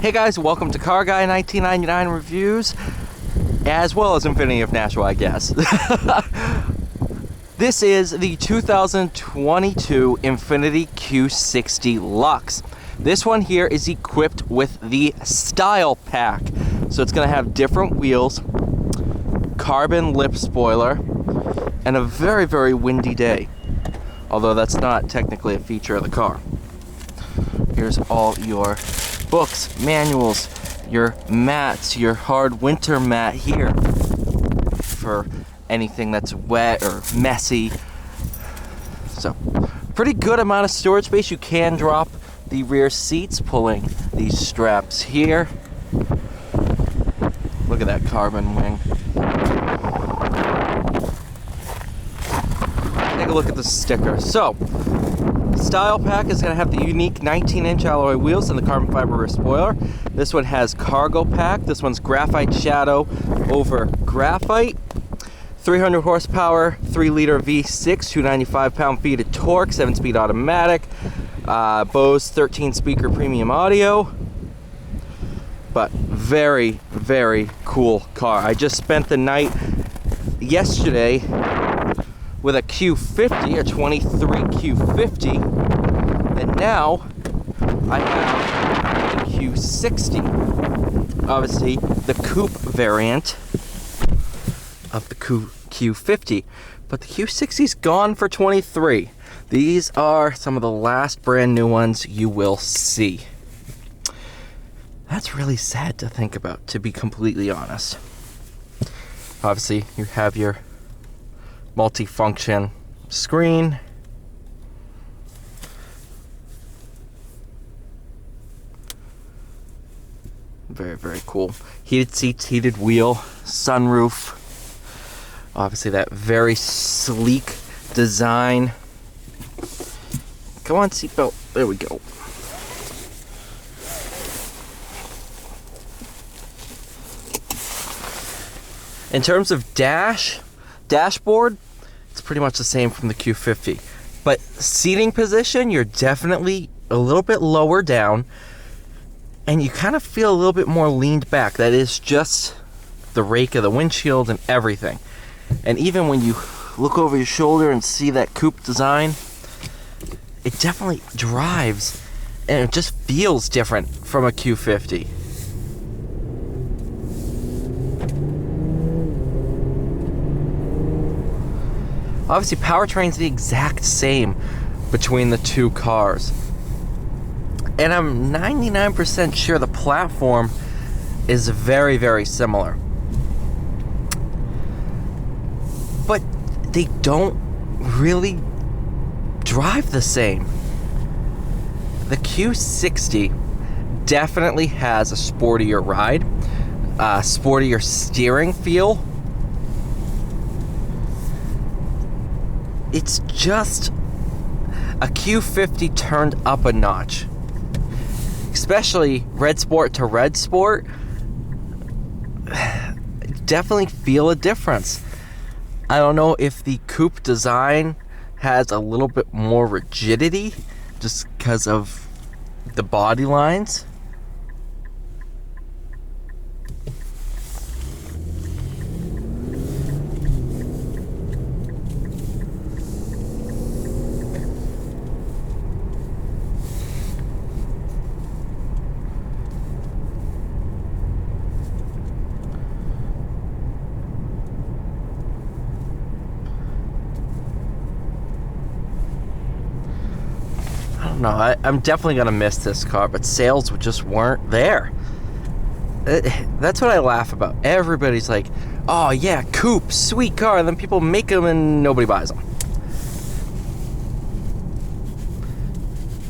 Hey guys, welcome to Car Guy 1999 Reviews, as well as Infinity of Nashua, I guess. This is the 2022 Infiniti Q60 Luxe. This one here is equipped with the Style Pack. So it's going to have different wheels, carbon lip spoiler, and a very, very windy day. Although that's not technically a feature of the car. Here's all your books, manuals, your mats, your hard winter mat here for anything that's wet or messy. So, pretty good amount of storage space. You can drop the rear seats, pulling these straps here. Look at that carbon wing. Take a look at the sticker. So, Style Pack is going to have the unique 19-inch alloy wheels and the carbon fiber rear spoiler. This one has cargo pack. This one's graphite shadow over graphite. 300 horsepower, 3-liter V6, 295 pound-feet of torque, 7-speed automatic. Bose 13-speaker premium audio. But very, very cool car. I just spent the night yesterday with a Q50, a 23 Q50, and now I have the Q60, obviously the coupe variant of the Q50, but the Q60's gone for 23. These are some of the last brand new ones you will see. That's really sad to think about, to be completely honest. Obviously, you have your multi-function screen. Very, very cool. Heated seats, heated wheel, sunroof. Obviously that very sleek design. Come on, seatbelt. There we go. In terms of dashboard, it's pretty much the same from the Q50. But seating position, you're definitely a little bit lower down, and you kind of feel a little bit more leaned back. That is just the rake of the windshield and everything. And even when you look over your shoulder and see that coupe design, it definitely drives, and it just feels different from a Q50. Obviously, powertrain's the exact same between the two cars. And I'm 99% sure the platform is very, very similar. But they don't really drive the same. The Q60 definitely has a sportier ride, sportier steering feel. It's just a Q50 turned up a notch. Especially red sport to red sport. Definitely feel a difference. I don't know if the coupe design has a little bit more rigidity just because of the body lines. No, I'm definitely gonna miss this car, but sales just weren't there. That's what I laugh about. Everybody's like, oh yeah, coupe, sweet car, and then people make them and nobody buys them.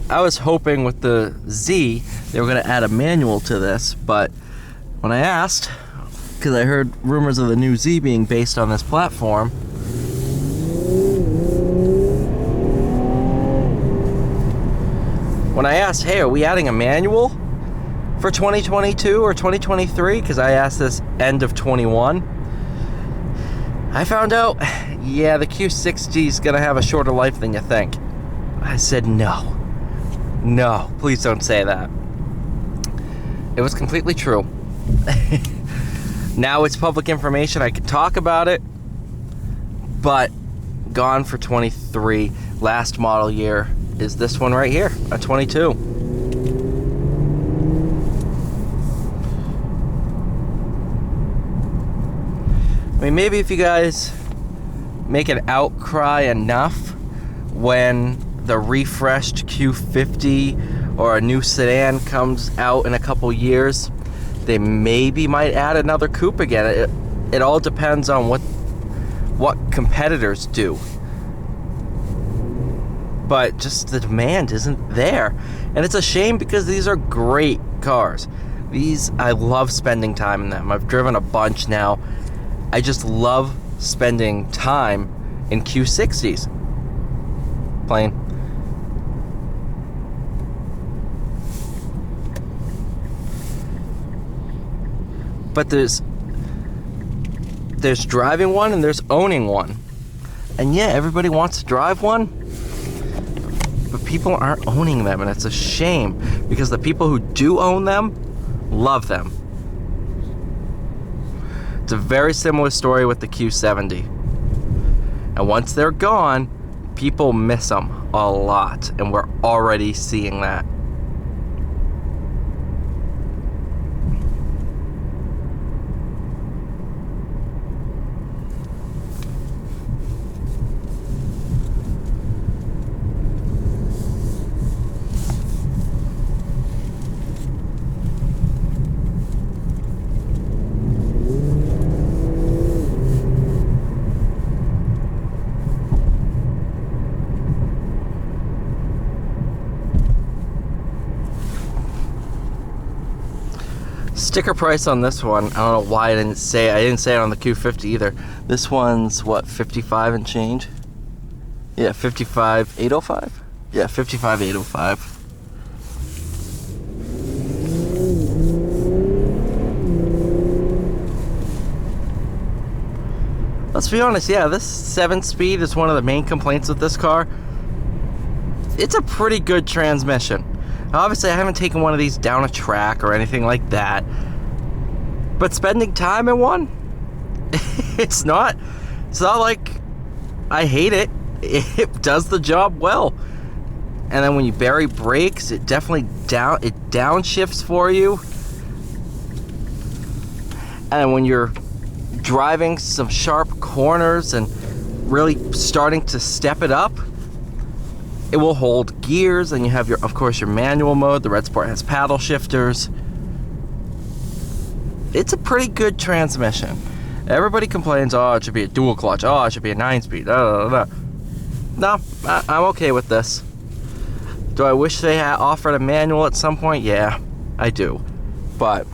I was hoping with the Z they were gonna add a manual to this, but when I asked, because I heard rumors of the new Z being based on this platform, when I asked, hey, are we adding a manual for 2022 or 2023? Because I asked this end of 21. I found out, yeah, the Q60 is going to have a shorter life than you think. I said, no, please don't say that. It was completely true. Now it's public information. I can talk about it, but gone for 23. Last model year is this one right here, a 22. I mean, maybe if you guys make an outcry enough when the refreshed Q50 or a new sedan comes out in a couple years, they maybe might add another coupe again. It all depends on what competitors do. But just the demand isn't there. And it's a shame because these are great cars. These, I love spending time in them. I've driven a bunch now. I just love spending time in Q60s. Plain. But there's driving one and there's owning one. And yeah, everybody wants to drive one, but people aren't owning them, and it's a shame because the people who do own them love them. It's a very similar story with the Q70. And once they're gone, people miss them a lot, and we're already seeing that. Sticker price on this one, I don't know why I didn't say it on the Q50 either. This one's what, 55 and change? Yeah, 55,805? Yeah, 55,805. Let's be honest, yeah, this 7-speed is one of the main complaints with this car. It's a pretty good transmission. Obviously, I haven't taken one of these down a track or anything like that. But spending time in one, it's not like I hate it. It does the job well. And then when you bury brakes, it definitely downshifts for you. And when you're driving some sharp corners and really starting to step it up, it will hold gears, and you have of course your manual mode. The Red Sport has paddle shifters. It's a pretty good transmission. Everybody complains, oh, it should be a dual clutch. Oh, it should be a 9-speed. No, I'm okay with this. Do I wish they had offered a manual at some point? Yeah, I do. But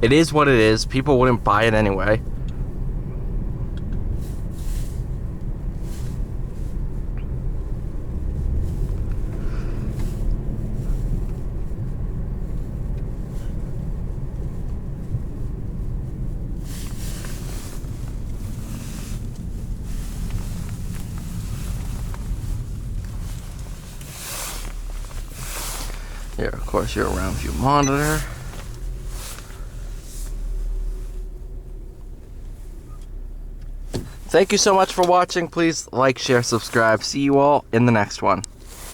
it is what it is. People wouldn't buy it anyway. Here, of course, your around view monitor. Thank you so much for watching. Please like, share, subscribe. See you all in the next one.